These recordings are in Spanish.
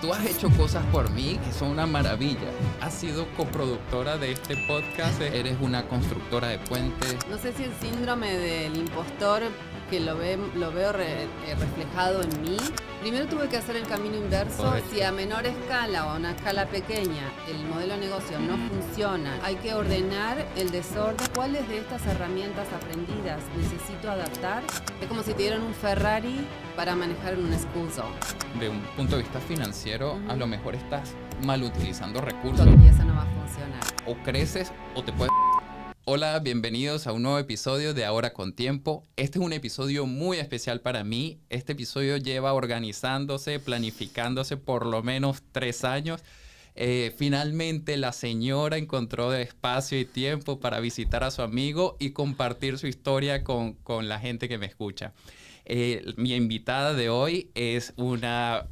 Tú has hecho cosas por mí que son una maravilla. Has sido coproductora de este podcast, eres una constructora de puentes. No sé si el síndrome del impostor que lo veo reflejado en mí. Primero tuve que hacer el camino inverso. Correcto. Si a menor escala o a una escala pequeña el modelo de negocio no funciona, hay que ordenar el desorden. ¿Cuáles de estas herramientas aprendidas necesito adaptar? Es como si te dieran un Ferrari para manejar en un school zone. De un punto de vista financiero, a lo mejor estás mal utilizando recursos. Y eso no va a funcionar. O creces o te puedes... Hola, bienvenidos a un nuevo episodio de Ahora con Tiempo. Este es un episodio muy especial para mí. Este episodio lleva organizándose, planificándose por lo menos 3 años. Finalmente la señora encontró espacio y tiempo para visitar a su amigo y compartir su historia con la gente que me escucha. Mi invitada de hoy es una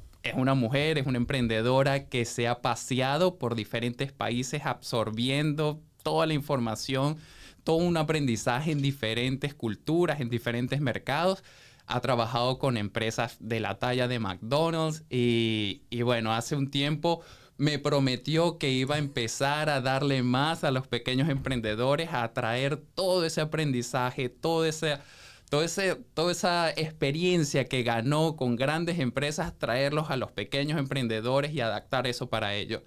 mujer, es una emprendedora que se ha paseado por diferentes países absorbiendo toda la información, todo un aprendizaje en diferentes culturas, en diferentes mercados. Ha trabajado con empresas de la talla de McDonald's y bueno, hace un tiempo me prometió que iba a empezar a darle más a los pequeños emprendedores, a traer todo ese aprendizaje, toda esa experiencia que ganó con grandes empresas, traerlos a los pequeños emprendedores y adaptar eso para ellos.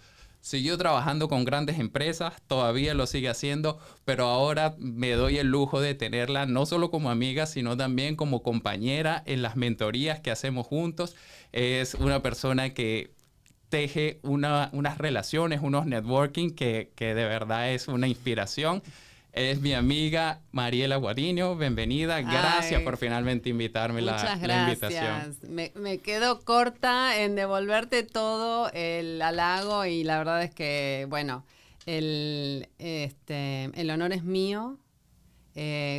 Siguió trabajando con grandes empresas, todavía lo sigue haciendo, pero ahora me doy el lujo de tenerla no solo como amiga, sino también como compañera en las mentorías que hacemos juntos. Es una persona que teje unas relaciones, unos networking que de verdad es una inspiración. Es mi amiga Mariela Guadiño, bienvenida. Gracias por finalmente invitarme la invitación. Me quedo corta en devolverte todo el halago y la verdad es que, bueno, el honor es mío.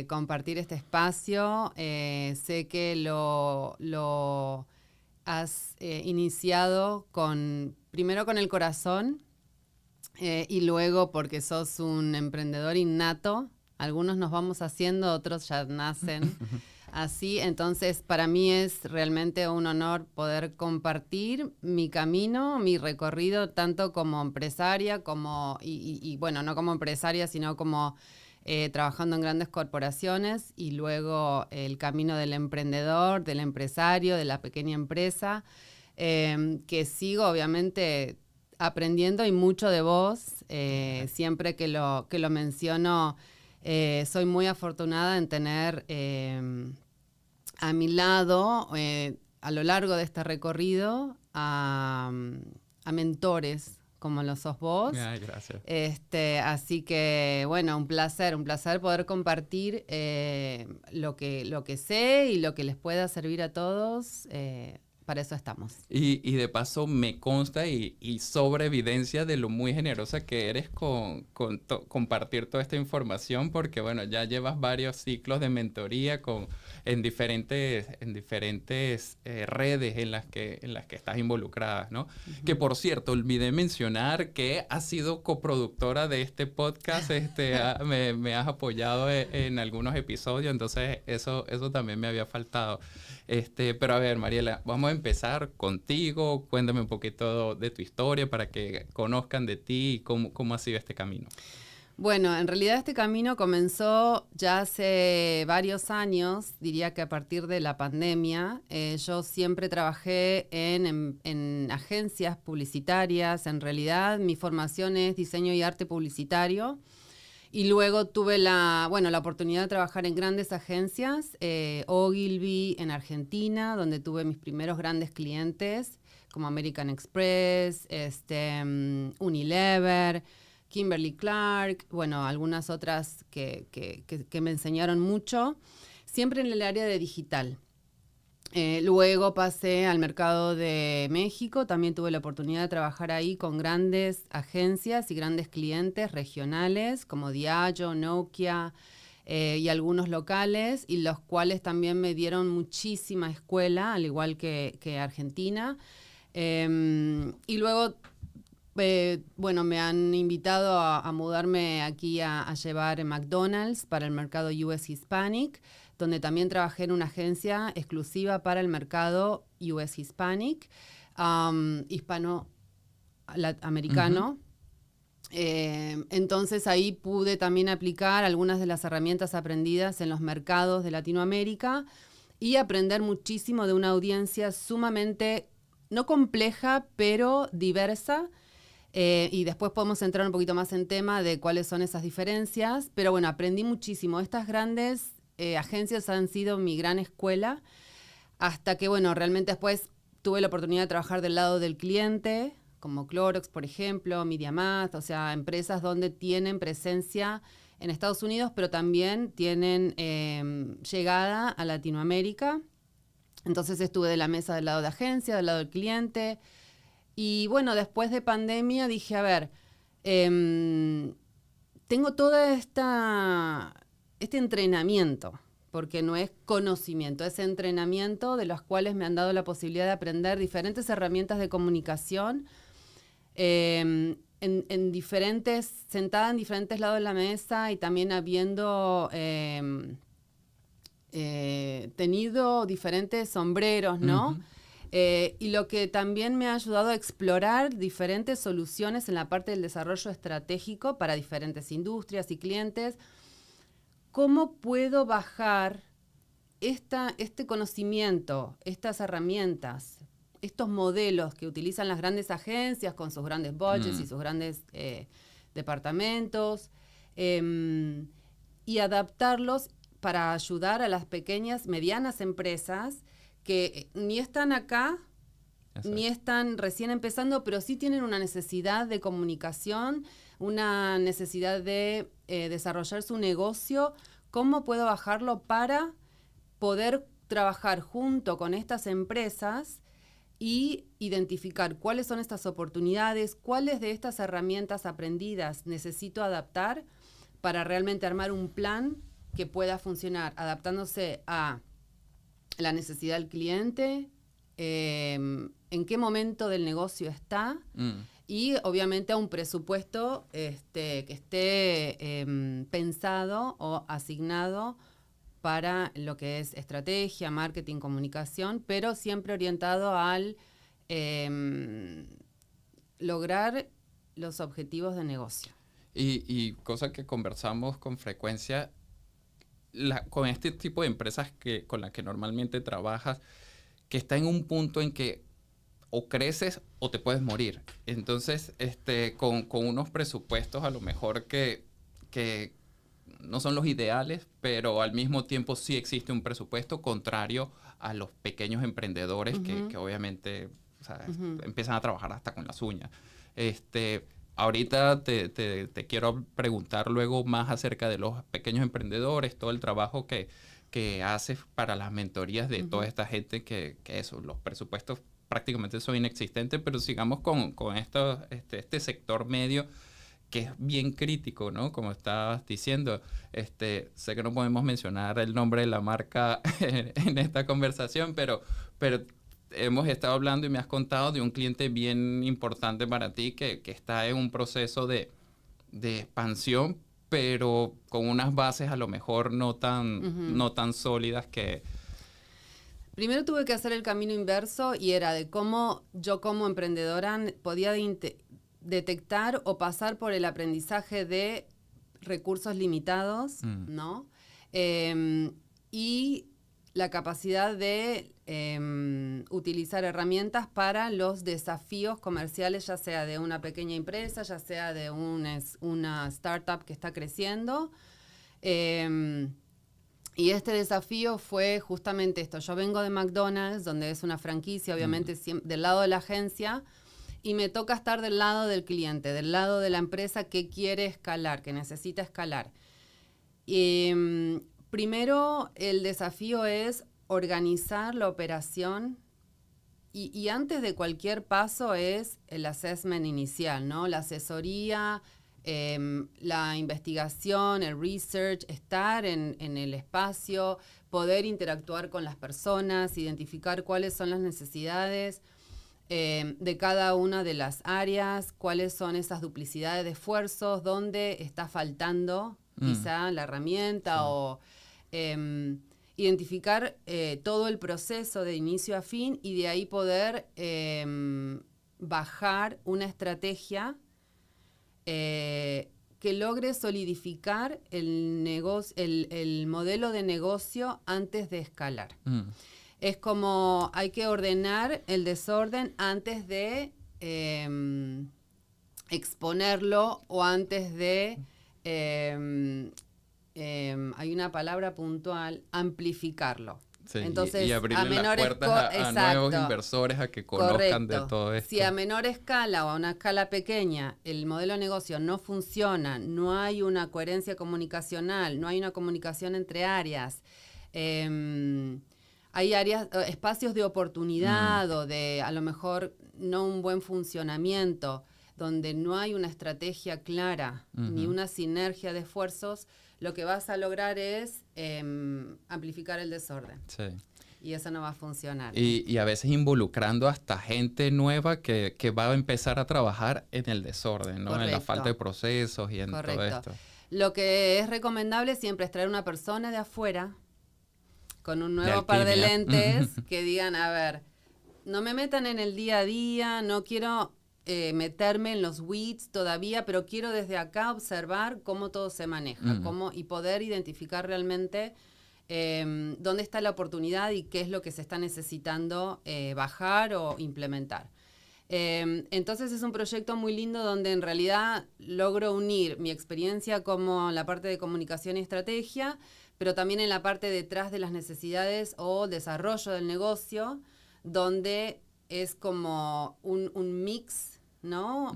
Compartir este espacio. Sé que lo has iniciado primero con el corazón. Y luego porque sos un emprendedor innato, algunos nos vamos haciendo, otros ya nacen así. Entonces, para mí es realmente un honor poder compartir mi camino, mi recorrido, tanto como empresaria, y bueno, no como empresaria, sino como trabajando en grandes corporaciones, y luego el camino del emprendedor, del empresario, de la pequeña empresa, que sigo obviamente aprendiendo y mucho de vos. Siempre que lo menciono, soy muy afortunada en tener a mi lado, a lo largo de este recorrido, a mentores como lo sos vos. Ay, gracias. Así que, bueno, un placer poder compartir lo que sé y lo que les pueda servir a todos. Para eso estamos. Y de paso me consta y sobre evidencia de lo muy generosa que eres con compartir toda esta información, porque bueno, ya llevas varios ciclos de mentoría en diferentes redes en las que estás involucrada, ¿no? Uh-huh. Que por cierto, olvidé mencionar que has sido coproductora de este podcast, me has apoyado en algunos episodios, entonces eso también me había faltado. Pero a ver, Mariela, vamos a empezar contigo. Cuéntame un poquito de tu historia para que conozcan de ti y cómo ha sido este camino. Bueno, en realidad este camino comenzó ya hace varios años, diría que a partir de la pandemia. Yo siempre trabajé en agencias publicitarias. En realidad mi formación es diseño y arte publicitario. Y luego tuve la oportunidad de trabajar en grandes agencias, Ogilvy en Argentina, donde tuve mis primeros grandes clientes, como American Express, Unilever, Kimberly-Clark, bueno, algunas otras que me enseñaron mucho, siempre en el área de digital. Luego pasé al mercado de México, también tuve la oportunidad de trabajar ahí con grandes agencias y grandes clientes regionales como Diageo, Nokia y algunos locales, y los cuales también me dieron muchísima escuela, al igual que Argentina. Y luego, me han invitado a mudarme aquí a llevar McDonald's para el mercado US Hispanic, donde también trabajé en una agencia exclusiva para el mercado US Hispanic. hispanoamericano. Entonces ahí pude también aplicar algunas de las herramientas aprendidas en los mercados de Latinoamérica y aprender muchísimo de una audiencia sumamente, no compleja, pero diversa. Y después podemos entrar un poquito más en tema de cuáles son esas diferencias. Pero bueno, aprendí muchísimo. Estas grandes agencias han sido mi gran escuela, hasta que, bueno, realmente después tuve la oportunidad de trabajar del lado del cliente, como Clorox, por ejemplo, MediaMath, o sea, empresas donde tienen presencia en Estados Unidos, pero también tienen llegada a Latinoamérica. Entonces estuve de la mesa del lado de agencia, del lado del cliente. Y bueno, después de pandemia dije, a ver, tengo toda este entrenamiento, porque no es conocimiento, es entrenamiento de los cuales me han dado la posibilidad de aprender diferentes herramientas de comunicación, sentada en diferentes lados de la mesa y también habiendo tenido diferentes sombreros, ¿no? Ujú. Y lo que también me ha ayudado a explorar diferentes soluciones en la parte del desarrollo estratégico para diferentes industrias y clientes. ¿Cómo puedo bajar este conocimiento, estas herramientas, estos modelos que utilizan las grandes agencias con sus grandes budgets y sus grandes departamentos, y adaptarlos para ayudar a las pequeñas, medianas empresas que ni están acá, ni están recién empezando, pero sí tienen una necesidad de comunicación, una necesidad de desarrollar su negocio? ¿Cómo puedo bajarlo para poder trabajar junto con estas empresas y identificar cuáles son estas oportunidades, cuáles de estas herramientas aprendidas necesito adaptar para realmente armar un plan que pueda funcionar, adaptándose a la necesidad del cliente, en qué momento del negocio está y obviamente a un presupuesto que esté pensado o asignado para lo que es estrategia, marketing, comunicación, pero siempre orientado al lograr los objetivos de negocio. Y cosa que conversamos con frecuencia, con este tipo de empresas con las que normalmente trabajas, que está en un punto en que o creces o te puedes morir. Entonces, con unos presupuestos a lo mejor que no son los ideales, pero al mismo tiempo sí existe un presupuesto contrario a los pequeños emprendedores que obviamente, o sea, empiezan a trabajar hasta con las uñas. Ahorita te quiero preguntar luego más acerca de los pequeños emprendedores, todo el trabajo que haces para las mentorías de toda esta gente que eso, los presupuestos prácticamente son inexistentes, pero sigamos con este sector medio que es bien crítico, ¿no? Como estabas diciendo, sé que no podemos mencionar el nombre de la marca en esta conversación, pero hemos estado hablando y me has contado de un cliente bien importante para ti que está en un proceso de expansión, pero con unas bases a lo mejor no tan sólidas que... Primero tuve que hacer el camino inverso y era de cómo yo como emprendedora podía detectar o pasar por el aprendizaje de recursos limitados, ¿no? Y la capacidad de utilizar herramientas para los desafíos comerciales, ya sea de una pequeña empresa, ya sea de una startup que está creciendo. Y este desafío fue justamente esto. Yo vengo de McDonald's, donde es una franquicia, obviamente, del lado de la agencia, y me toca estar del lado del cliente, del lado de la empresa que quiere escalar, que necesita escalar. Primero, el desafío es organizar la operación y antes de cualquier paso es el assessment inicial, ¿no? La asesoría, la investigación, el research, estar en el espacio, poder interactuar con las personas, identificar cuáles son las necesidades de cada una de las áreas, cuáles son esas duplicidades de esfuerzos, dónde está faltando quizá la herramienta identificar todo el proceso de inicio a fin y de ahí poder bajar una estrategia que logre solidificar el modelo de negocio antes de escalar. Es como hay que ordenar el desorden antes de exponerlo o antes de, hay una palabra puntual, amplificarlo. Sí, entonces, y abrirle las puertas a nuevos inversores a que conozcan de todo esto. Si a menor escala o a una escala pequeña el modelo de negocio no funciona, no hay una coherencia comunicacional, no hay una comunicación entre áreas, hay áreas, espacios de oportunidad o de a lo mejor no un buen funcionamiento, donde no hay una estrategia clara ni una sinergia de esfuerzos, lo que vas a lograr es amplificar el desorden. Sí. Y eso no va a funcionar. Y a veces involucrando hasta gente nueva que va a empezar a trabajar en el desorden, ¿no? Correcto. En la falta de procesos y en Correcto. todo esto. Lo que es recomendable siempre es traer una persona de afuera con un nuevo par de lentes que digan, a ver, no me metan en el día a día, no quiero meterme en los weeds todavía, pero quiero desde acá observar cómo todo se maneja, y poder identificar realmente dónde está la oportunidad y qué es lo que se está necesitando bajar o implementar. Entonces es un proyecto muy lindo donde en realidad logro unir mi experiencia como la parte de comunicación y estrategia, pero también en la parte detrás de las necesidades o desarrollo del negocio, donde es como un mix, ¿no?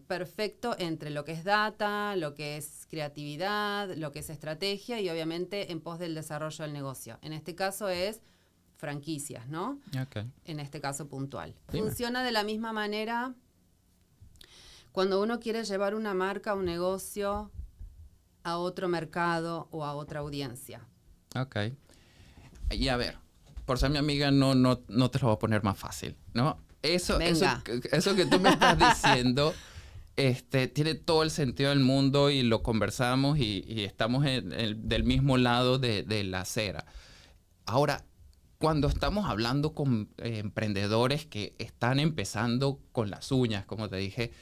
Perfecto entre lo que es data, lo que es creatividad, lo que es estrategia y obviamente en pos del desarrollo del negocio. En este caso es franquicias, ¿no? Okay. En este caso puntual. Dime. Funciona de la misma manera cuando uno quiere llevar una marca, un negocio a otro mercado o a otra audiencia. Ok. Y a ver, por ser mi amiga no te lo voy a poner más fácil, ¿no? Eso que tú me estás diciendo tiene todo el sentido del mundo y lo conversamos y estamos del mismo lado de la acera. Ahora, cuando estamos hablando con emprendedores que están empezando con las uñas, como te dije,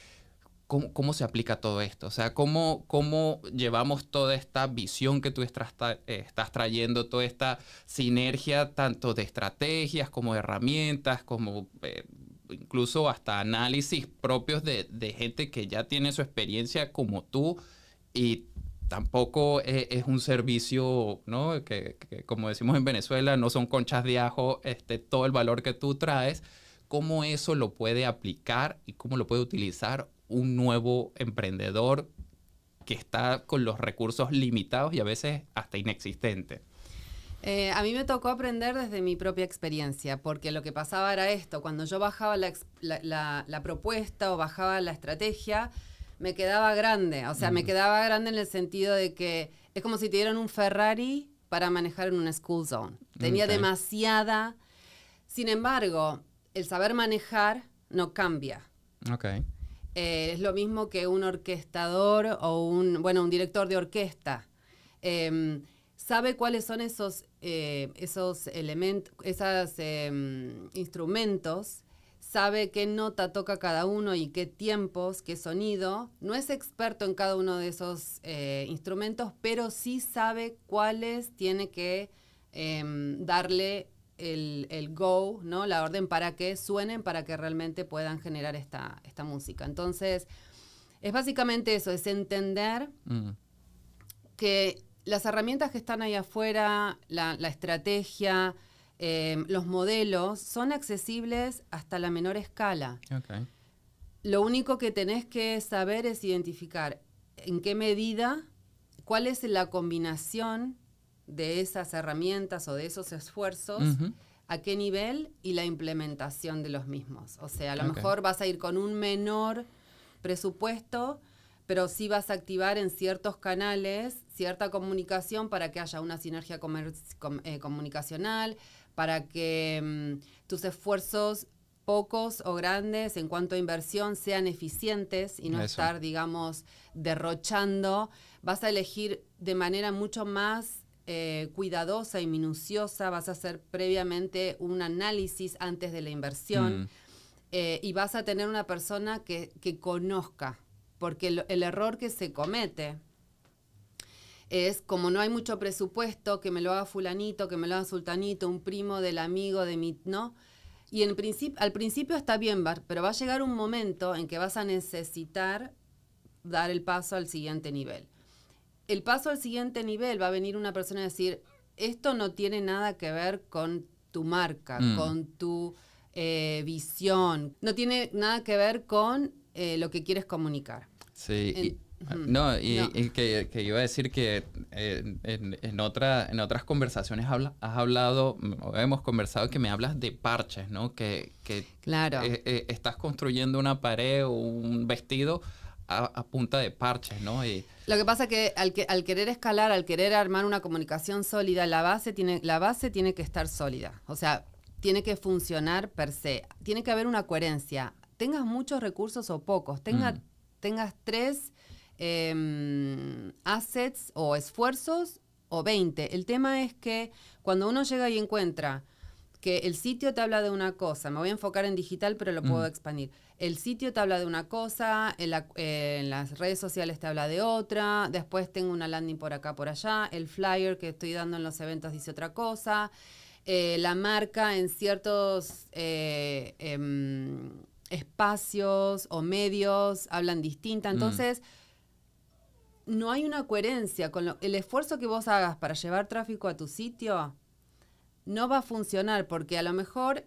¿cómo se aplica todo esto? O sea, ¿cómo llevamos toda esta visión que tú estás trayendo, toda esta sinergia tanto de estrategias como de herramientas, como incluso hasta análisis propios de gente que ya tiene su experiencia como tú y tampoco es un servicio, ¿no? Que como decimos en Venezuela, no son conchas de ajo, todo el valor que tú traes. ¿Cómo eso lo puede aplicar y cómo lo puede utilizar un nuevo emprendedor que está con los recursos limitados y a veces hasta inexistentes? A mí me tocó aprender desde mi propia experiencia, porque lo que pasaba era esto, cuando yo bajaba la propuesta o bajaba la estrategia, me quedaba grande, o sea, me quedaba grande en el sentido de que es como si te dieran un Ferrari para manejar en una school zone. Tenía demasiada. Sin embargo, el saber manejar no cambia. Okay. Es lo mismo que un orquestador o un director de orquesta. Sabe cuáles son esos elementos, esos instrumentos, sabe qué nota toca cada uno y qué tiempos, qué sonido. No es experto en cada uno de esos instrumentos, pero sí sabe cuáles tiene que darle el go, ¿no? La orden para que suenen, para que realmente puedan generar esta música. Entonces, es básicamente eso, es entender que las herramientas que están ahí afuera, la estrategia, los modelos, son accesibles hasta la menor escala. Okay. Lo único que tenés que saber es identificar en qué medida, cuál es la combinación de esas herramientas o de esos esfuerzos, a qué nivel y la implementación de los mismos. O sea, a lo mejor vas a ir con un menor presupuesto, pero sí vas a activar en ciertos canales cierta comunicación para que haya una sinergia comunicacional, para que tus esfuerzos pocos o grandes en cuanto a inversión sean eficientes y no estar, digamos, derrochando. Vas a elegir de manera mucho más cuidadosa y minuciosa, vas a hacer previamente un análisis antes de la inversión y vas a tener una persona que conozca, porque el error que se comete es, como no hay mucho presupuesto, que me lo haga fulanito, que me lo haga sultanito, un primo del amigo de mi... ¿no? Y al principio está bien, pero va a llegar un momento en que vas a necesitar dar el paso al siguiente nivel. El paso al siguiente nivel va a venir una persona a decir, esto no tiene nada que ver con tu marca, con tu visión, no tiene nada que ver con lo que quieres comunicar. Sí, y que iba a decir que en otras conversaciones hemos conversado que me hablas de parches, ¿no? Que claro. Estás construyendo una pared o un vestido a punta de parches, ¿no? Y lo que pasa es que al querer escalar, al querer armar una comunicación sólida, la base tiene que estar sólida. O sea, tiene que funcionar per se. Tiene que haber una coherencia. Tengas muchos recursos o pocos. Tengas 3 assets o esfuerzos o 20. El tema es que cuando uno llega y encuentra que el sitio te habla de una cosa, me voy a enfocar en digital, pero lo puedo expandir. El sitio te habla de una cosa, en las redes sociales te habla de otra, después tengo una landing por acá, por allá, el flyer que estoy dando en los eventos dice otra cosa, la marca en ciertos espacios o medios hablan distinta. Entonces, no hay una coherencia con el esfuerzo que vos hagas para llevar tráfico a tu sitio. No va a funcionar porque a lo mejor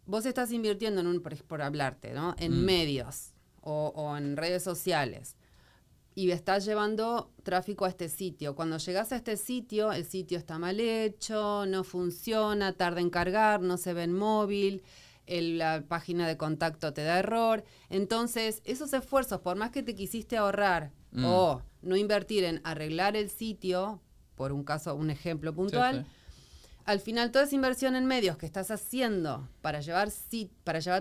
vos estás invirtiendo por hablarte, ¿no? En medios o en redes sociales y estás llevando tráfico a este sitio. Cuando llegas a este sitio, el sitio está mal hecho, no funciona, tarda en cargar, no se ve en móvil, la página de contacto te da error. Entonces, esos esfuerzos, por más que te quisiste ahorrar o no invertir en arreglar el sitio, por un ejemplo puntual, sí. Al final, toda esa inversión en medios que estás haciendo para llevar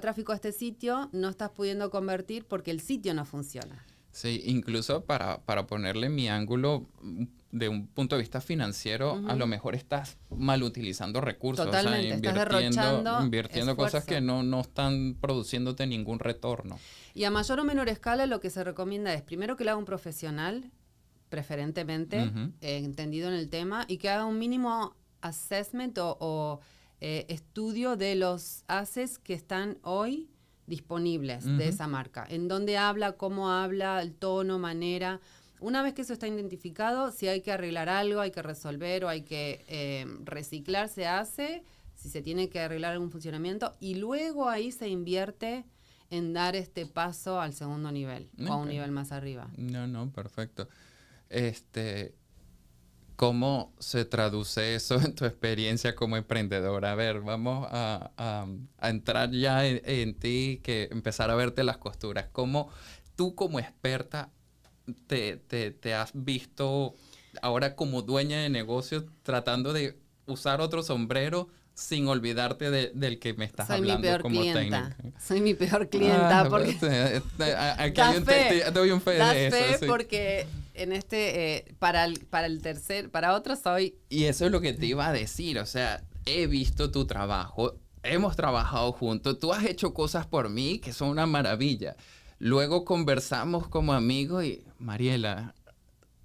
tráfico a este sitio, no estás pudiendo convertir porque el sitio no funciona. Sí, incluso para ponerle mi ángulo de un punto de vista financiero, a lo mejor estás mal utilizando recursos. Totalmente, o sea, estás derrochando invirtiendo cosas que no están produciéndote ningún retorno. Y a mayor o menor escala, lo que se recomienda es, primero, que lo haga un profesional, preferentemente, entendido en el tema, y que haga un mínimo assessment o estudio de los assets que están hoy disponibles de esa marca. En dónde habla, cómo habla, el tono, manera. Una vez que eso está identificado, si hay que arreglar algo, hay que resolver o hay que reciclar, se hace. Si se tiene que arreglar algún funcionamiento. Y luego ahí se invierte en dar este paso al segundo nivel o a un nivel más arriba. No, perfecto. ¿Cómo se traduce eso en tu experiencia como emprendedora? A ver, vamos a entrar ya en ti, que empezar a verte las costuras. ¿Cómo tú como experta te has visto ahora como dueña de negocio tratando de usar otro sombrero sin olvidarte del que me estás hablando como técnica? Soy mi peor clienta. Porque aquí te doy un fe de eso. Sí. Porque en para otros soy... Y eso es lo que te iba a decir, o sea, he visto tu trabajo, hemos trabajado juntos, tú has hecho cosas por mí que son una maravilla. Luego conversamos como amigos y, Mariela...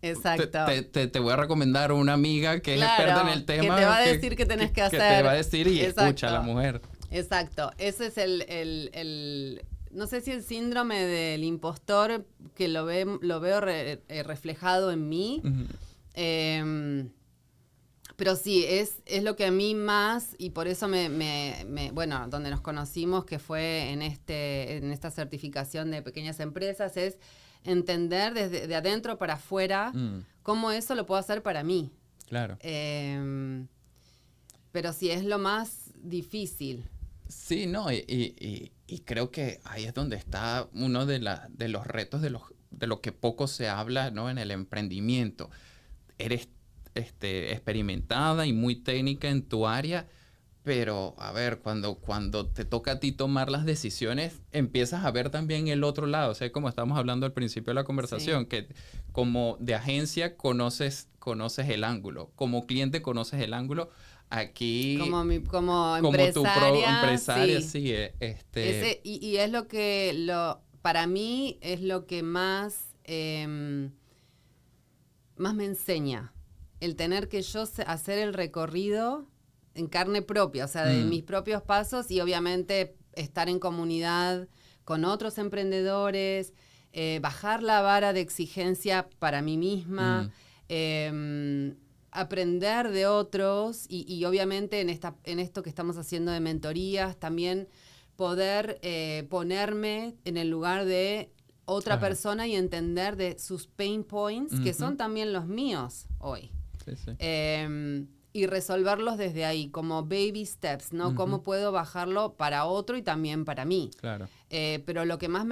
Exacto. Te voy a recomendar a una amiga que es experta en el tema. Que te va a decir qué tenés que hacer. Que te va a decir y escucha a la mujer. Exacto. Ese es el no sé si el síndrome del impostor, que lo veo reflejado en mí. Pero sí, es lo que a mí más, y por eso bueno, donde nos conocimos, que fue en esta certificación de pequeñas empresas, es entender desde de adentro para afuera cómo eso lo puedo hacer para mí. Claro. Pero sí, es lo más difícil. Sí, no, y creo que ahí es donde está uno de los retos de lo que poco se habla, ¿no? En el emprendimiento. Eres experimentada y muy técnica en tu área, pero a ver, cuando te toca a ti tomar las decisiones, empiezas a ver también el otro lado. O sea, como estábamos hablando al principio de la conversación, sí, que como de agencia conoces conoces el ángulo. Como cliente conoces el ángulo. Aquí, como tu empresaria, sí. Y es para mí es lo que más me enseña. El tener que yo hacer el recorrido en carne propia, o sea, de mis propios pasos, y obviamente estar en comunidad con otros emprendedores, bajar la vara de exigencia para mí misma, aprender de otros y obviamente en esto que estamos haciendo de mentorías, también poder ponerme en el lugar de otra persona y entender de sus pain points, que son también los míos hoy. Sí, sí. Y resolverlos desde ahí, como baby steps, ¿no? Cómo puedo bajarlo para otro y también para mí. Claro. Pero lo que más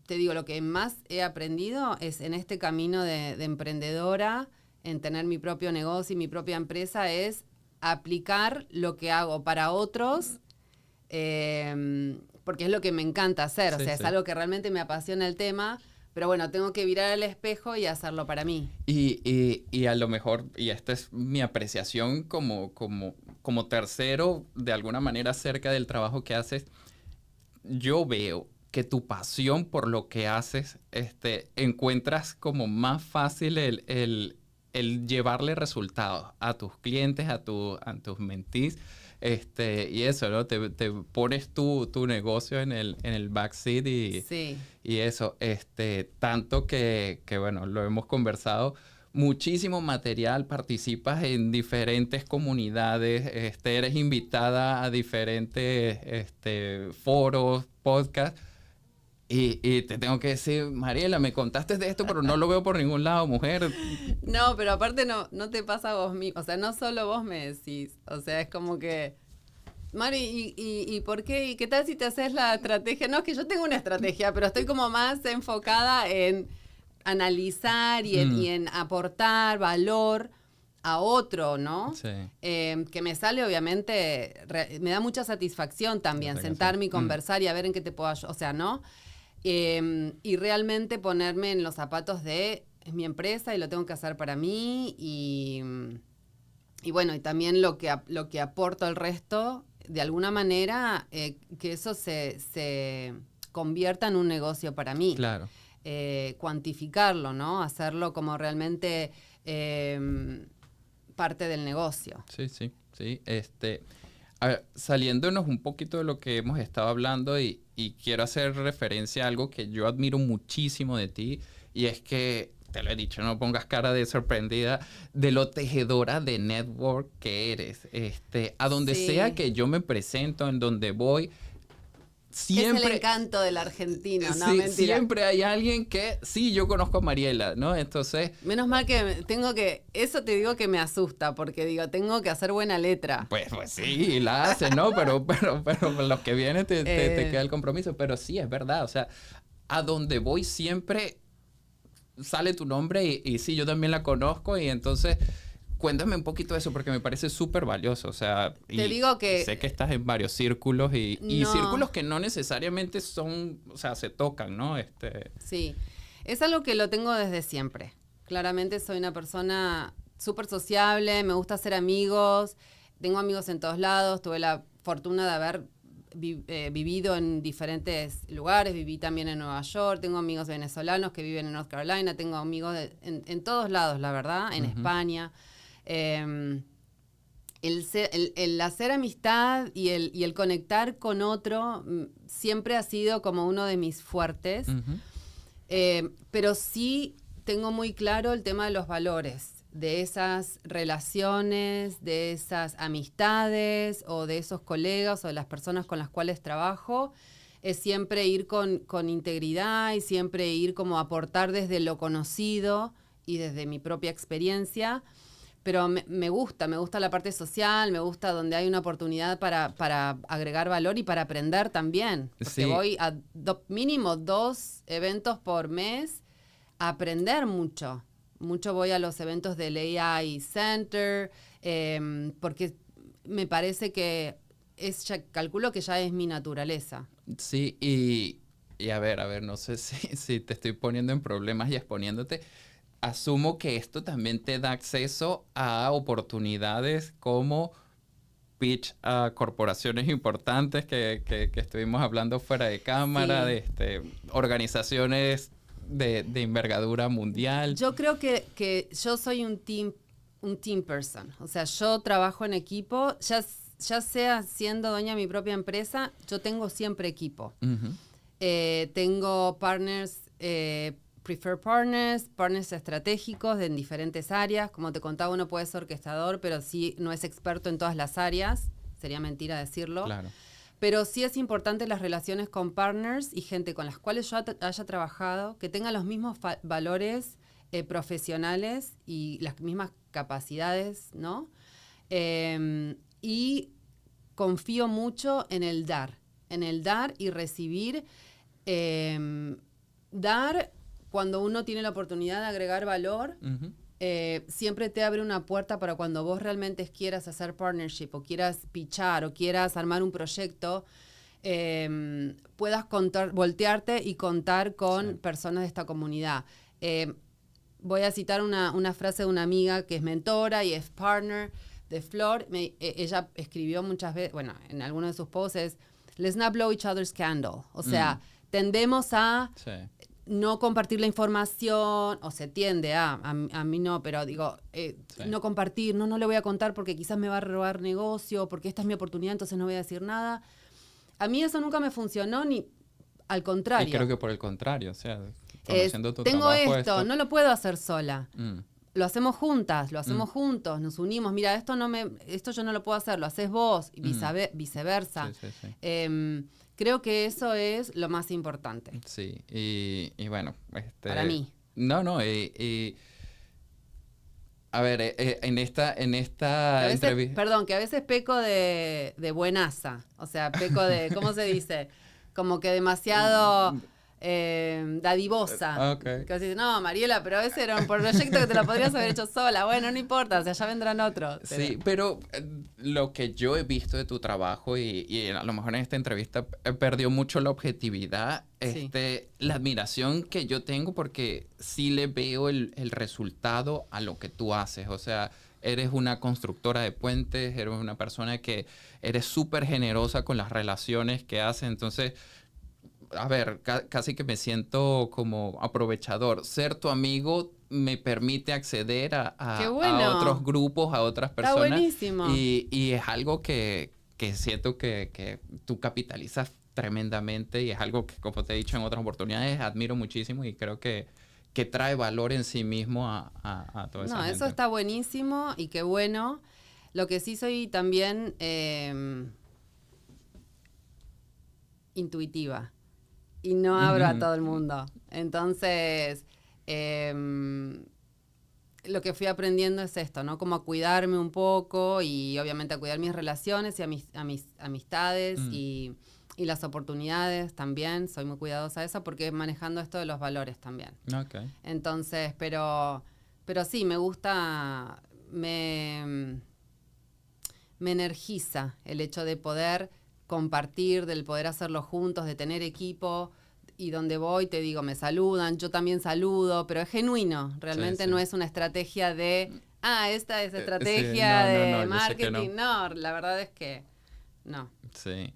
lo que más he aprendido es en este camino de emprendedora, en tener mi propio negocio y mi propia empresa, es aplicar lo que hago para otros, porque es lo que me encanta hacer. Sí, o sea, es algo que realmente me apasiona el tema, pero bueno, tengo que mirar al espejo y hacerlo para mí. Y a lo mejor, y esta es mi apreciación como tercero, de alguna manera, acerca del trabajo que haces, yo veo que tu pasión por lo que haces, encuentras como más fácil el llevarle resultados a tus clientes, a tus mentees, y eso, ¿no? Te pones tu negocio en el backseat y eso, tanto que, bueno, lo hemos conversado, muchísimo material, participas en diferentes comunidades, eres invitada a diferentes foros, podcasts. Y te tengo que decir, Mariela, me contaste de esto, pero no lo veo por ningún lado, mujer. No, pero aparte no te pasa a vos mismo. O sea, no solo vos me decís. O sea, es como que, Mari, ¿y por qué? ¿Y qué tal si te haces la estrategia? No, es que yo tengo una estrategia, pero estoy como más enfocada en analizar y en aportar valor a otro, ¿no? Sí. Que me sale, obviamente, me da mucha satisfacción también sentarme y conversar y a ver en qué te puedo ayudar. O sea, ¿no? Y realmente ponerme en los zapatos es mi empresa y lo tengo que hacer para mí y bueno, y también lo que aporto al resto, de alguna manera, que eso se convierta en un negocio para mí. Claro. Cuantificarlo, ¿no? Hacerlo como realmente parte del negocio. Sí. A ver, saliéndonos un poquito de lo que hemos estado hablando y quiero hacer referencia a algo que yo admiro muchísimo de ti, y es que, te lo he dicho, no pongas cara de sorprendida, de lo tejedora de network que eres. A donde sea que yo me presento, en donde voy, siempre... Es el encanto del argentino, no, sí, mentira. Siempre hay alguien que, sí, yo conozco a Mariela, ¿no? Entonces... Menos mal que eso te digo que me asusta, porque digo, tengo que hacer buena letra. Pues sí, la haces, ¿no? Pero los que vienen te queda el compromiso. Pero sí, es verdad, o sea, a donde voy siempre sale tu nombre y sí, yo también la conozco y entonces... Cuéntame un poquito de eso porque me parece súper valioso, o sea, te digo que sé que estás en varios círculos y círculos que no necesariamente son, o sea, se tocan, ¿no? Sí, es algo que lo tengo desde siempre. Claramente soy una persona súper sociable, me gusta hacer amigos, tengo amigos en todos lados, tuve la fortuna de haber vivido en diferentes lugares, viví también en Nueva York, tengo amigos venezolanos que viven en North Carolina, tengo amigos en todos lados, la verdad, en España. El hacer amistad y el conectar con otro siempre ha sido como uno de mis fuertes, pero sí tengo muy claro el tema de los valores, de esas relaciones, de esas amistades o de esos colegas o de las personas con las cuales trabajo. Es siempre ir con integridad y siempre ir como a aportar desde lo conocido y desde mi propia experiencia. Pero me gusta la parte social, me gusta donde hay una oportunidad para agregar valor y para aprender también. Porque voy a mínimo 2 eventos por mes a aprender mucho. Mucho voy a los eventos del AI Center, porque me parece que calculo que ya es mi naturaleza. Sí, y a ver, no sé si te estoy poniendo en problemas y exponiéndote. asumo que esto también te da acceso a oportunidades como pitch a corporaciones importantes que estuvimos hablando fuera de cámara, Sí. de organizaciones de envergadura mundial. Yo creo que yo soy un team person. O sea, yo trabajo en equipo, ya sea siendo dueña de mi propia empresa, yo tengo siempre equipo. Ujú. Tengo partners, preferred partners estratégicos en diferentes áreas. Como te contaba, uno puede ser orquestador, pero sí no es experto en todas las áreas. Sería mentira decirlo. Claro. Pero sí es importante las relaciones con partners y gente con las cuales yo haya trabajado, que tenga los mismos valores profesionales y las mismas capacidades, ¿no? Y confío mucho en el dar y recibir. Dar cuando uno tiene la oportunidad de agregar valor, Ujú. siempre te abre una puerta para cuando vos realmente quieras hacer partnership o quieras pitchar o quieras armar un proyecto, puedas voltearte y contar con personas de esta comunidad. Voy a citar una frase de una amiga que es mentora y es partner de Flor. Ella escribió muchas veces, bueno, en alguno de sus posts es, let's not blow each other's candle. O sea, tendemos a Sí. no compartir la información, o se tiende a mí no, pero digo, no compartir, no le voy a contar porque quizás me va a robar negocio, porque esta es mi oportunidad, entonces no voy a decir nada. A mí eso nunca me funcionó, ni al contrario. Y creo que por el contrario, o sea, conociendo tu tengo trabajo, esto, no lo puedo hacer sola. Mm. Lo hacemos juntas, lo hacemos juntos, nos unimos. Mira, esto yo no lo puedo hacer, lo haces vos, y viceversa. Sí. Creo que eso es lo más importante. Sí, y bueno, para mí. No, a ver, en esta entrevista... Perdón, que a veces peco de buenaza. O sea, peco de, ¿cómo se dice? Como que demasiado dadivosa. Okay. Que dice, no, Mariela, pero ese era un proyecto que te lo podrías haber hecho sola. Bueno, no importa, o sea, ya vendrán otros. Sí, pero lo que yo he visto de tu trabajo y a lo mejor en esta entrevista perdió mucho la objetividad, Sí. La admiración que yo tengo porque sí le veo el resultado a lo que tú haces. O sea, eres una constructora de puentes, eres una persona que eres súper generosa con las relaciones que haces. Entonces, a ver, casi que me siento como aprovechador. Ser tu amigo me permite acceder ¡Qué bueno! a otros grupos, a otras personas. Está buenísimo. Y es algo que siento que tú capitalizas tremendamente y es algo que, como te he dicho en otras oportunidades, admiro muchísimo y creo que trae valor en sí mismo a toda esa gente. No, eso está buenísimo y qué bueno. Lo que sí soy también intuitiva y no abro a todo el mundo. Entonces, lo que fui aprendiendo es esto, ¿no? Como a cuidarme un poco y obviamente a cuidar mis relaciones y a mis amistades y las oportunidades también. Soy muy cuidadosa de eso porque manejando esto de los valores también. Okay. Entonces, pero sí, me gusta, me energiza el hecho de poder compartir, del poder hacerlo juntos, de tener equipo. Y donde voy, te digo, me saludan, yo también saludo, pero es genuino. Realmente no es una estrategia de, esta es estrategia de marketing. No, la verdad es que no. Sí.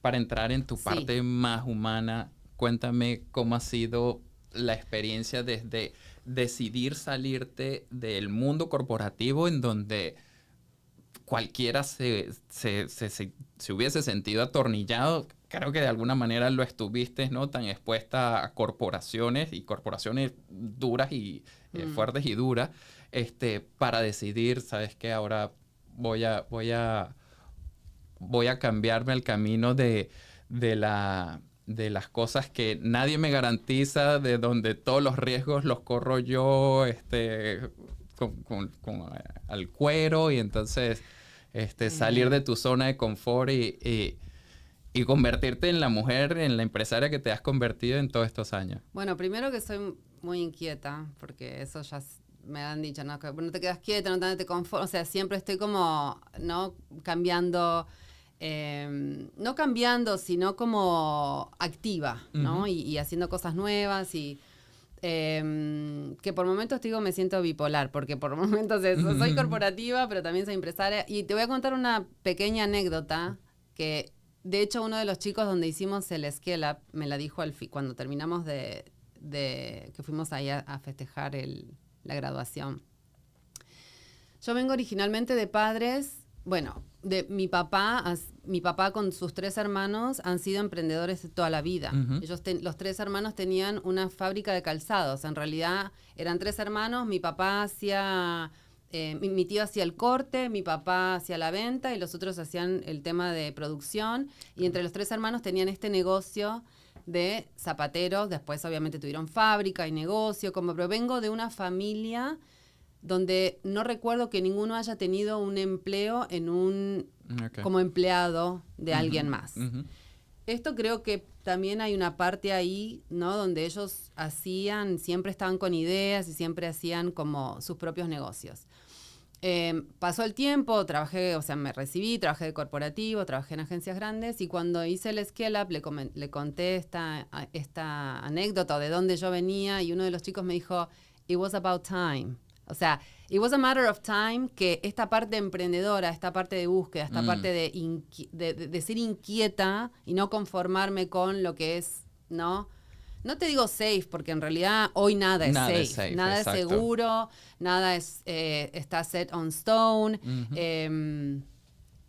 Para entrar en tu parte más humana, cuéntame cómo ha sido la experiencia desde decidir salirte del mundo corporativo en donde cualquiera se hubiese sentido atornillado. Creo que de alguna manera lo estuviste, ¿no? Tan expuesta a corporaciones y corporaciones duras y fuertes y duras, para decidir, ¿sabes qué? Ahora voy a cambiarme el camino de las cosas que nadie me garantiza, de donde todos los riesgos los corro yo, con al cuero, y entonces salir de tu zona de confort y convertirte en la mujer, en la empresaria que te has convertido en todos estos años. Bueno, primero que soy muy inquieta, porque eso ya me han dicho, ¿no? Que no te quedas quieta, no te conformas, o sea, siempre estoy como, ¿no? Cambiando, no cambiando, sino como activa, ¿no? Y haciendo cosas nuevas que por momentos te digo me siento bipolar, porque por momentos soy corporativa, pero también soy empresaria. Y te voy a contar una pequeña anécdota que, de hecho, uno de los chicos donde hicimos el Scale Up me la dijo cuando terminamos que fuimos ahí a festejar la graduación. Yo vengo originalmente de padres, bueno, de mi papá con sus 3 hermanos han sido emprendedores toda la vida. Ellos los 3 hermanos tenían una fábrica de calzados. En realidad eran 3 hermanos, mi papá hacía, mi tío hacía el corte, mi papá hacía la venta y los otros hacían el tema de producción. Y entre los 3 hermanos tenían este negocio de zapateros. Después obviamente tuvieron fábrica y negocio. Pero vengo de una familia donde no recuerdo que ninguno haya tenido un empleo como empleado de alguien más. Esto creo que también hay una parte ahí, ¿no? Donde ellos siempre estaban con ideas y siempre hacían como sus propios negocios. Pasó el tiempo, me recibí, trabajé de corporativo, trabajé en agencias grandes y cuando hice el Scale Up le conté esta anécdota de dónde yo venía y uno de los chicos me dijo, "It was about time". O sea, it was a matter of time que esta parte emprendedora, esta parte de búsqueda, esta parte de ser inquieta y no conformarme con lo que es, ¿no? No te digo safe, porque en realidad hoy nada es safe. Nada exacto. es seguro, nada está set on stone.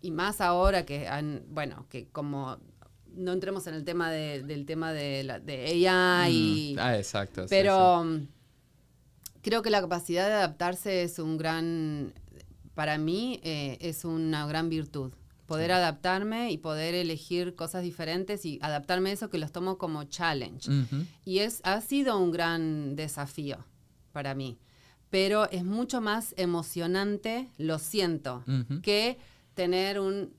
Y más ahora que como no entremos en el tema del tema de AI. Exacto. Pero creo que la capacidad de adaptarse es para mí es una gran virtud. Poder adaptarme y poder elegir cosas diferentes y adaptarme a eso que los tomo como challenge. Y ha sido un gran desafío para mí. Pero es mucho más emocionante, lo siento, que tener un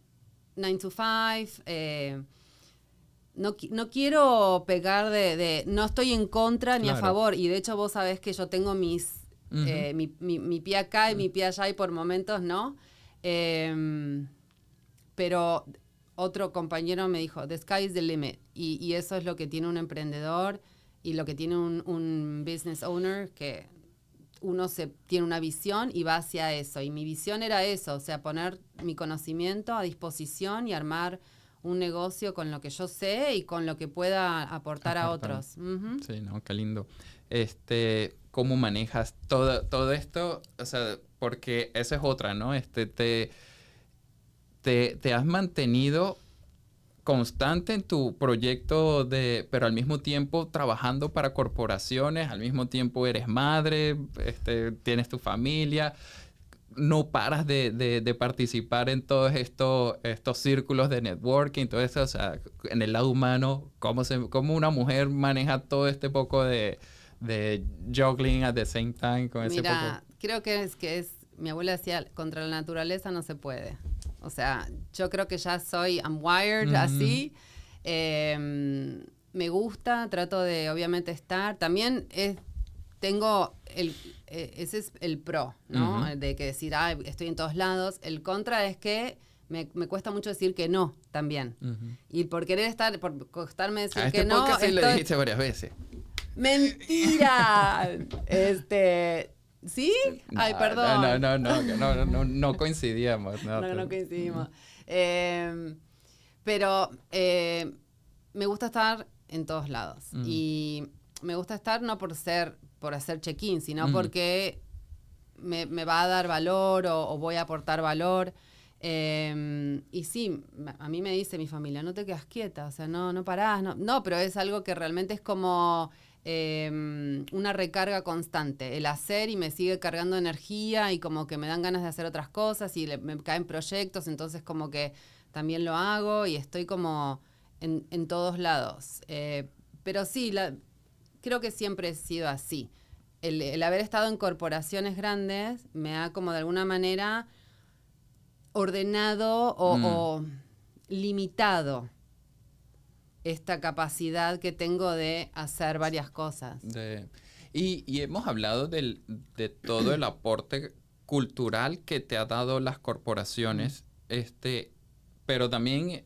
9 to 5. No quiero pegar no estoy en contra ni a favor. Y de hecho vos sabés que yo tengo mi pie acá y mi pie allá y por momentos no. Pero otro compañero me dijo, the sky is the limit. Y eso es lo que tiene un emprendedor y lo que tiene un business owner, que uno tiene una visión y va hacia eso. Y mi visión era eso, o sea, poner mi conocimiento a disposición y armar un negocio con lo que yo sé y con lo que pueda aportar a otros. Sí, no, qué lindo. ¿Cómo manejas todo esto? O sea, porque esa es otra, ¿no? Te has mantenido constante en tu proyecto pero al mismo tiempo trabajando para corporaciones, al mismo tiempo eres madre, tienes tu familia, no paras de participar en todos estos círculos de networking, todo eso, o sea, en el lado humano, cómo una mujer maneja todo este poco de juggling at the same time con ese poco. Mira, creo que mi abuela decía, contra la naturaleza no se puede. O sea, yo creo que ya I'm wired así. Me gusta, trato de obviamente estar. También tengo ese es el pro, ¿no? De que decir, estoy en todos lados. El contra es que me cuesta mucho decir que no también. Y por costarme decir que no. Sí lo dijiste varias veces. ¡Mentira! ¿Sí? Ay, perdón. No coincidíamos. No coincidimos. Pero me gusta estar en todos lados. Y me gusta estar no por hacer check-in, sino porque me va a dar valor o voy a aportar valor. Y sí, a mí me dice mi familia, no te quedas quieta, o sea, no parás. No, pero es algo que realmente es como una recarga constante, el hacer, y me sigue cargando energía y como que me dan ganas de hacer otras cosas y me caen proyectos, entonces como que también lo hago y estoy como en todos lados. Pero sí, creo que siempre he sido así. El haber estado en corporaciones grandes me ha como de alguna manera ordenado o limitado esta capacidad que tengo de hacer varias cosas. Y hemos hablado de todo el aporte cultural que te ha dado las corporaciones, pero también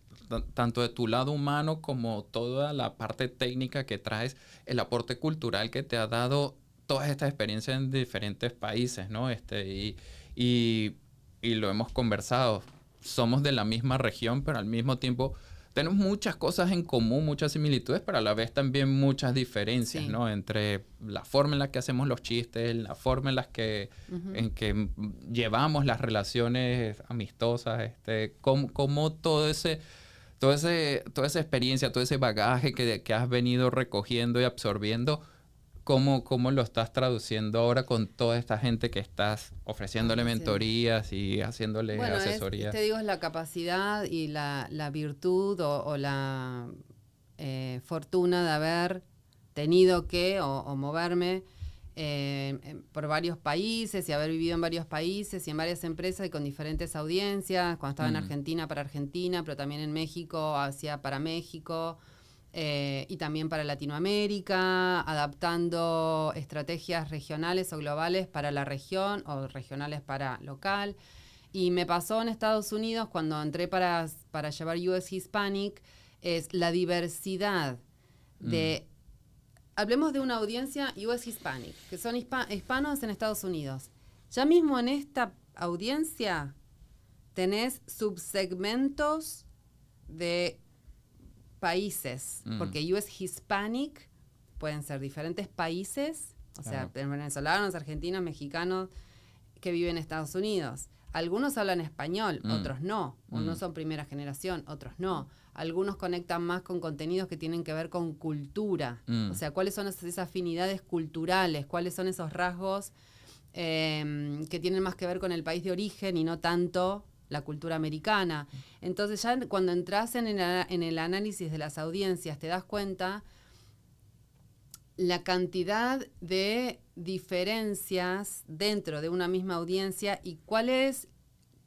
tanto de tu lado humano como toda la parte técnica que traes, el aporte cultural que te ha dado todas estas experiencias en diferentes países, ¿no? Y, y lo hemos conversado. Somos de la misma región, pero al mismo tiempo tenemos muchas cosas en común, muchas similitudes, pero a la vez también muchas diferencias, Sí. ¿no? Entre la forma en la que hacemos los chistes, la forma en la que, en que llevamos las relaciones amistosas, cómo toda esa experiencia, todo ese bagaje que has venido recogiendo y absorbiendo, ¿cómo lo estás traduciendo ahora con toda esta gente que estás ofreciéndole mentorías y haciéndole Bueno, asesorías? te digo, es la capacidad y la virtud o la fortuna de haber tenido que o moverme por varios países y haber vivido en varios países y en varias empresas y con diferentes audiencias. Cuando estaba en Argentina, para Argentina, pero también en México, hacía para México. Y también para Latinoamérica, adaptando estrategias regionales o globales para la región o regionales para local. Y me pasó en Estados Unidos cuando entré para llevar US Hispanic, es la diversidad de... Hablemos de una audiencia US Hispanic, que son hispanos en Estados Unidos. Ya mismo en esta audiencia tenés subsegmentos de países, porque US Hispanic pueden ser diferentes países, o sea, venezolanos, argentinos, mexicanos que viven en Estados Unidos. Algunos hablan español, otros no. Unos son primera generación, otros no. Algunos conectan más con contenidos que tienen que ver con cultura. O sea, ¿cuáles son esas afinidades culturales? ¿Cuáles son esos rasgos que tienen más que ver con el país de origen y no tanto la cultura americana? Entonces ya cuando entras en el análisis de las audiencias te das cuenta la cantidad de diferencias dentro de una misma audiencia y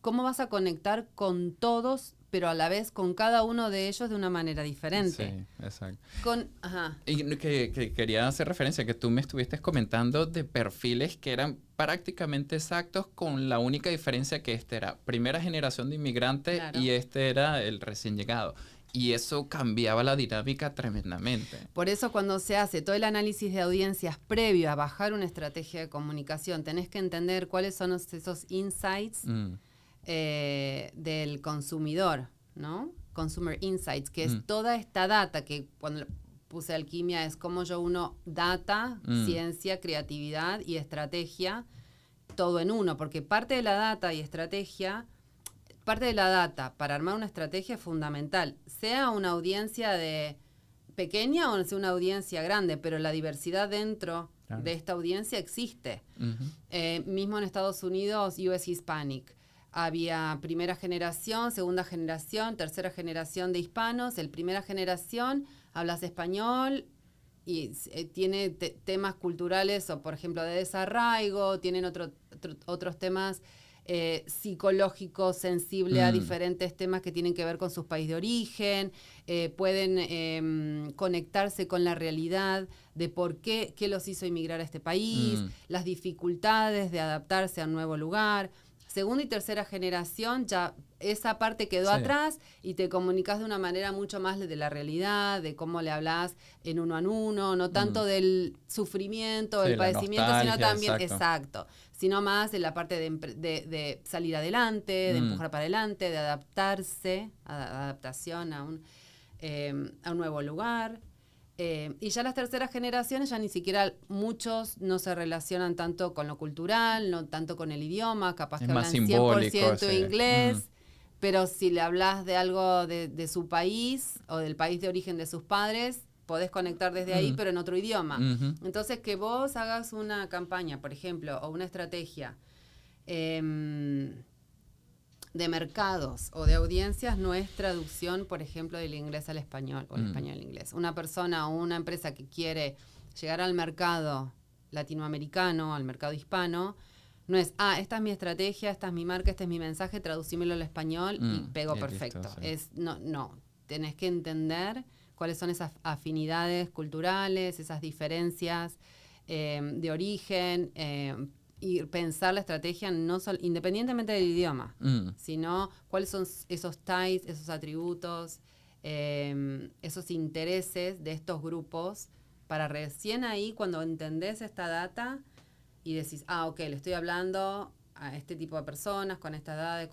cómo vas a conectar con todos, pero a la vez con cada uno de ellos de una manera diferente. Sí, exacto. Ajá. Y que quería hacer referencia que tú me estuviste comentando de perfiles que eran prácticamente exactos, con la única diferencia que este era primera generación de inmigrante, claro, y este era el recién llegado. Y eso cambiaba la dinámica tremendamente. Por eso cuando se hace todo el análisis de audiencias previo a bajar una estrategia de comunicación, tenés que entender cuáles son esos insights del consumidor, ¿no? Consumer Insights, que es toda esta data que cuando puse alquimia es como yo uno data, ciencia, creatividad y estrategia, todo en uno, porque parte de la data y estrategia... Parte de la data para armar una estrategia es fundamental, sea una audiencia pequeña o sea una audiencia grande, pero la diversidad dentro de esta audiencia existe. Mismo en Estados Unidos, US Hispanic, había primera generación, segunda generación, tercera generación de hispanos. El primera generación hablas español y tiene temas culturales o, por ejemplo, de desarraigo, tienen otros temas psicológicos, sensibles a diferentes temas que tienen que ver con sus países de origen, pueden conectarse con la realidad de por qué los hizo emigrar a este país, las dificultades de adaptarse a un nuevo lugar. Segunda y tercera generación, ya esa parte quedó atrás y te comunicas de una manera mucho más de la realidad, de cómo le hablas en uno a uno, no tanto del sufrimiento, del padecimiento, sino también, exacto, sino más de la parte de salir adelante, de empujar para adelante, de adaptarse, adaptación a un nuevo lugar. Y ya las terceras generaciones ya ni siquiera muchos no se relacionan tanto con lo cultural, no tanto con el idioma, capaz que hablan 100% inglés, pero si le hablas de algo de su país o del país de origen de sus padres, podés conectar desde ahí, pero en otro idioma. Entonces, que vos hagas una campaña, por ejemplo, o una estrategia de mercados o de audiencias no es traducción, por ejemplo, del inglés al español o el español al inglés. Una persona o una empresa que quiere llegar al mercado latinoamericano, al mercado hispano, no es, esta es mi estrategia, esta es mi marca, este es mi mensaje, traducímelo al español y pego perfecto. Listo, no, tenés que entender cuáles son esas afinidades culturales, esas diferencias de origen, y pensar la estrategia independientemente del idioma, sino cuáles son esos ties, esos atributos, esos intereses de estos grupos, para recién ahí, cuando entendés esta data y decís, ok, le estoy hablando a este tipo de personas, con esta edad,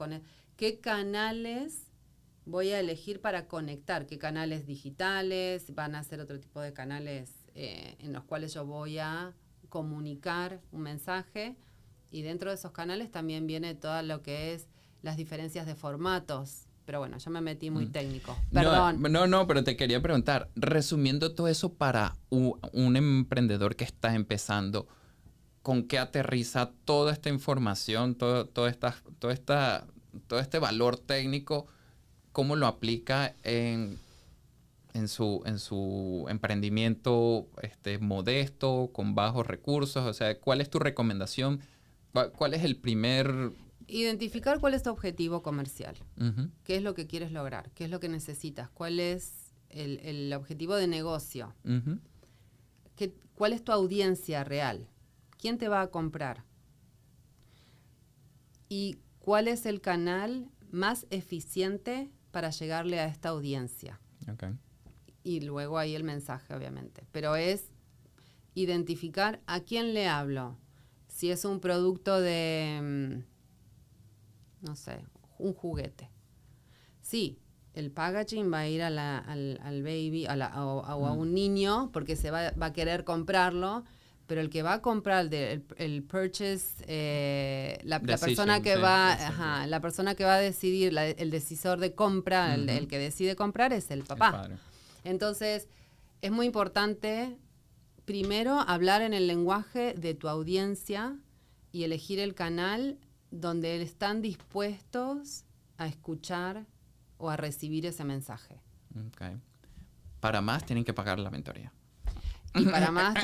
¿qué canales voy a elegir para conectar? ¿Qué canales digitales? ¿Van a ser otro tipo de canales en los cuales yo voy a comunicar un mensaje? Y dentro de esos canales también viene todo lo que es las diferencias de formatos. Pero bueno, ya me metí muy técnico. Perdón. No, pero te quería preguntar, resumiendo todo eso para un emprendedor que está empezando, ¿con qué aterriza toda esta información, todo este valor técnico? ¿Cómo lo aplica en su emprendimiento modesto, con bajos recursos? O sea, ¿cuál es tu recomendación? ¿Cuál es el primer...? Identificar cuál es tu objetivo comercial. ¿Qué es lo que quieres lograr? ¿Qué es lo que necesitas? ¿Cuál es el objetivo de negocio? ¿Cuál es tu audiencia real? ¿Quién te va a comprar? ¿Y cuál es el canal más eficiente para llegarle a esta audiencia? Okay. Y luego ahí el mensaje, obviamente. Pero es identificar a quién le hablo. Si es un producto de, no sé, un juguete. Sí, el packaging va a ir al baby o a un niño porque va a querer comprarlo, pero el que va a comprar el purchase, la persona que la persona que va a decidir, el decisor de compra, el que decide comprar es el papá. Entonces, es muy importante primero hablar en el lenguaje de tu audiencia y elegir el canal donde están dispuestos a escuchar o a recibir ese mensaje. Okay. Para más tienen que pagar la mentoría. Y para más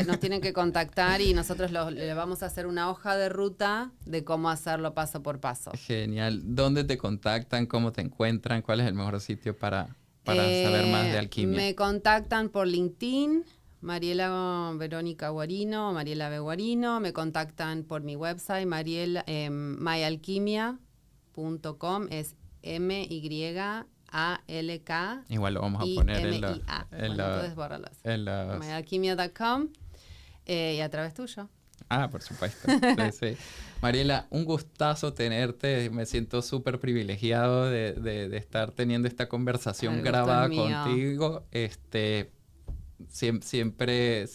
nos tienen que contactar y nosotros le vamos a hacer una hoja de ruta de cómo hacerlo paso por paso. Genial. ¿Dónde te contactan? ¿Cómo te encuentran? ¿Cuál es el mejor sitio para saber más de alquimia? Me contactan por LinkedIn, Mariela Verónica Guarino, Mariela B. Guarino. Me contactan por mi website, myalquimia.com, es MYALK. Igual lo vamos a poner puedes borrarlo así. myalquimia.com y a través tuyo. Por supuesto. Sí. Mariela, un gustazo tenerte. Me siento súper privilegiado de estar teniendo esta conversación grabada contigo. Siempre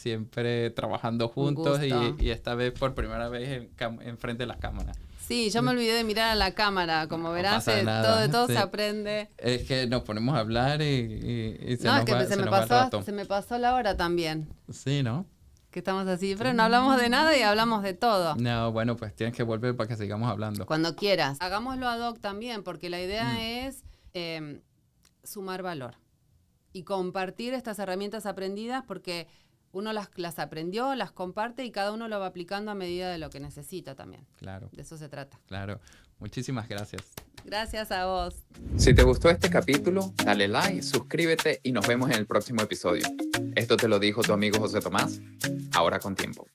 trabajando juntos y esta vez por primera vez en frente de las cámaras. Sí, yo me olvidé de mirar a la cámara. Como verás, todo se aprende. Es que nos ponemos a hablar y se nos va el rato. Se me pasó la hora también. Sí, ¿no? Que estamos así, pero no hablamos de nada y hablamos de todo. No, bueno, pues tienes que volver para que sigamos hablando. Cuando quieras. Hagámoslo ad hoc también, porque la idea es sumar valor y compartir estas herramientas aprendidas, porque uno las aprendió, las comparte y cada uno lo va aplicando a medida de lo que necesita también. Claro. De eso se trata. Claro. Muchísimas gracias. Gracias a vos. Si te gustó este capítulo, dale like, suscríbete y nos vemos en el próximo episodio. Esto te lo dijo tu amigo José Tomás, ahora con tiempo.